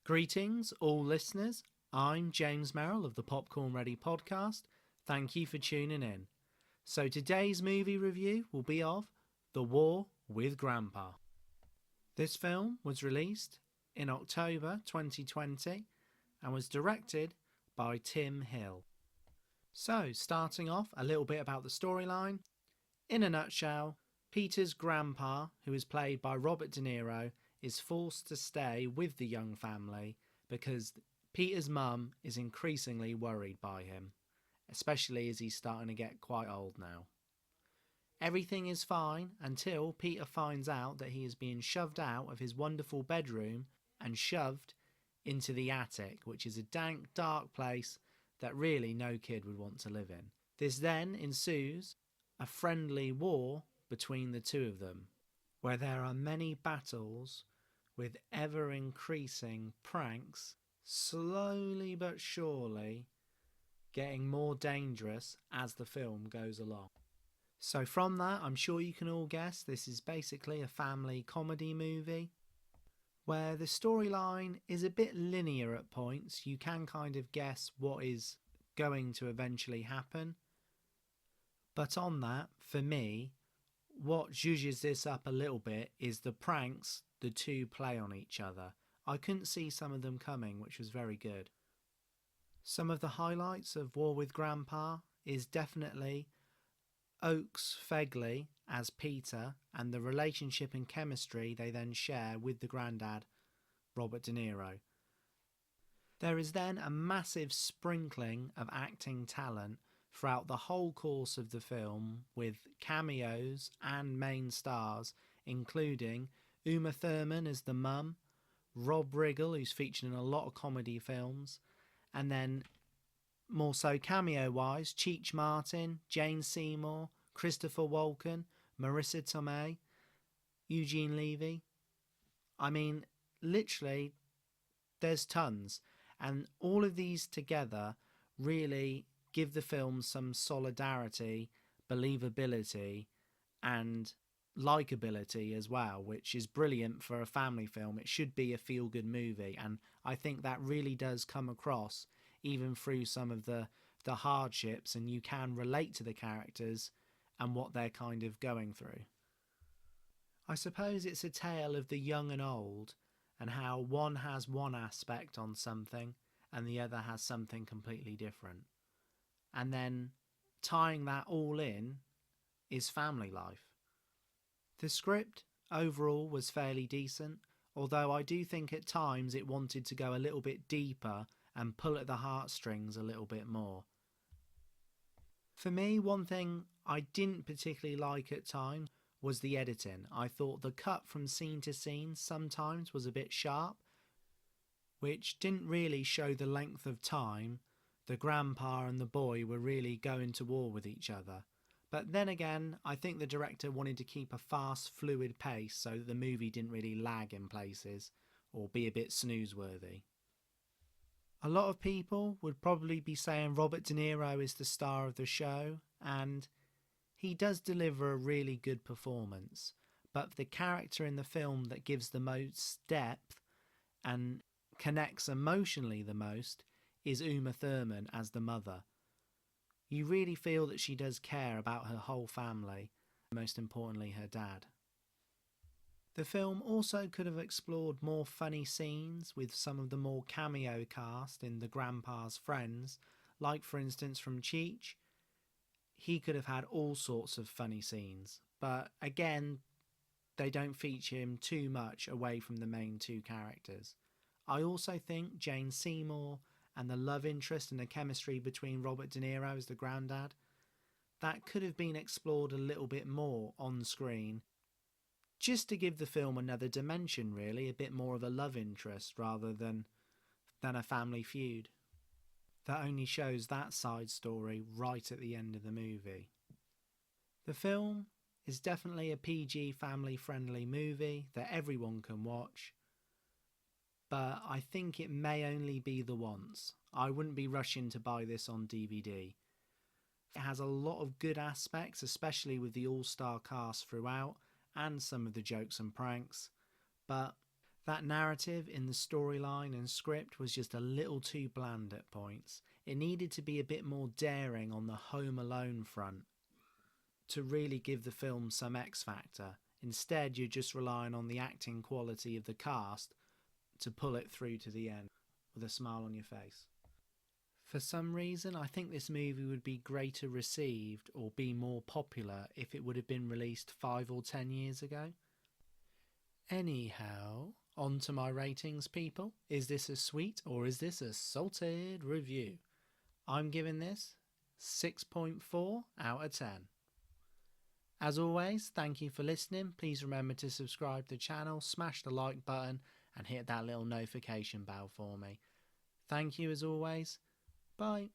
Greetings, all listeners. I'm James Merrill of the Popcorn Ready podcast. Thank you for tuning in. So today's movie review will be of The War with Grandpa. This film was released in October 2020 and was directed by Tim Hill. So, starting off, a little bit about the storyline. In a nutshell, Peter's grandpa, who is played by Robert De Niro, is forced to stay with the young family because Peter's mum is increasingly worried by him, especially as he's starting to get quite old now. Everything is fine until Peter finds out that he is being shoved out of his wonderful bedroom and shoved into the attic, which is a dank, dark place that really no kid would want to live in. This then ensues a friendly war between the two of them, where there are many battles with ever-increasing pranks, slowly but surely getting more dangerous as the film goes along. So from that, I'm sure you can all guess this is basically a family comedy movie where the storyline is a bit linear at points. You can kind of guess what is going to eventually happen. But on that, for me, what zhuzhes this up a little bit is the pranks the two play on each other. I couldn't see some of them coming, which was very good. Some of the highlights of War with Grandpa is definitely Oakes Fegley as Peter and the relationship and chemistry they then share with the granddad, Robert De Niro. There is then a massive sprinkling of acting talent throughout the whole course of the film with cameos and main stars, including Uma Thurman as the mum, Rob Riggle, who's featured in a lot of comedy films, and then more so cameo-wise, Cheech Martin, Jane Seymour, Christopher Walken, Marissa Tomei, Eugene Levy. I mean, literally, there's tons. And all of these together really give the film some solidarity, believability, and likability as well, which is brilliant for a family film. It should be a feel-good movie, and I think that really does come across even through some of the hardships, and you can relate to the characters and what they're kind of going through. I suppose it's a tale of the young and old, and how one has one aspect on something and the other has something completely different. And then tying that all in is family life. The script overall was fairly decent, although I do think at times it wanted to go a little bit deeper and pull at the heartstrings a little bit more. For me, one thing I didn't particularly like at times was the editing. I thought the cut from scene to scene sometimes was a bit sharp, which didn't really show the length of time the grandpa and the boy were really going to war with each other. But then again, I think the director wanted to keep a fast, fluid pace so that the movie didn't really lag in places or be a bit snoozeworthy. A lot of people would probably be saying Robert De Niro is the star of the show, and he does deliver a really good performance, but the character in the film that gives the most depth and connects emotionally the most is Uma Thurman as the mother. You really feel that she does care about her whole family, most importantly her dad. The film also could have explored more funny scenes with some of the more cameo cast in the grandpa's friends, like for instance from Cheech. He could have had all sorts of funny scenes, but again, they don't feature him too much away from the main two characters. I also think Jane Seymour and the love interest and the chemistry between Robert De Niro as the granddad, that could have been explored a little bit more on screen, just to give the film another dimension really, a bit more of a love interest rather than a family feud that only shows that side story right at the end of the movie. The film is definitely a PG family friendly movie that everyone can watch, but I think it may only be the once. I wouldn't be rushing to buy this on DVD. It has a lot of good aspects, especially with the all-star cast throughout and some of the jokes and pranks, but That narrative in the storyline and script was just a little too bland at points. It needed to be a bit more daring on the Home Alone front to really give the film some X factor. Instead, you're just relying on the acting quality of the cast to pull it through to the end with a smile on your face. For some reason, I think this movie would be greater received or be more popular if it would have been released 5 or 10 years ago. Anyhow, on to my ratings, people. Is this a sweet or is this a salted review? I'm giving this 6.4 out of 10. As always, thank you for listening. Please remember to subscribe to the channel, smash the like button and hit that little notification bell for me. Thank you as always. Bye.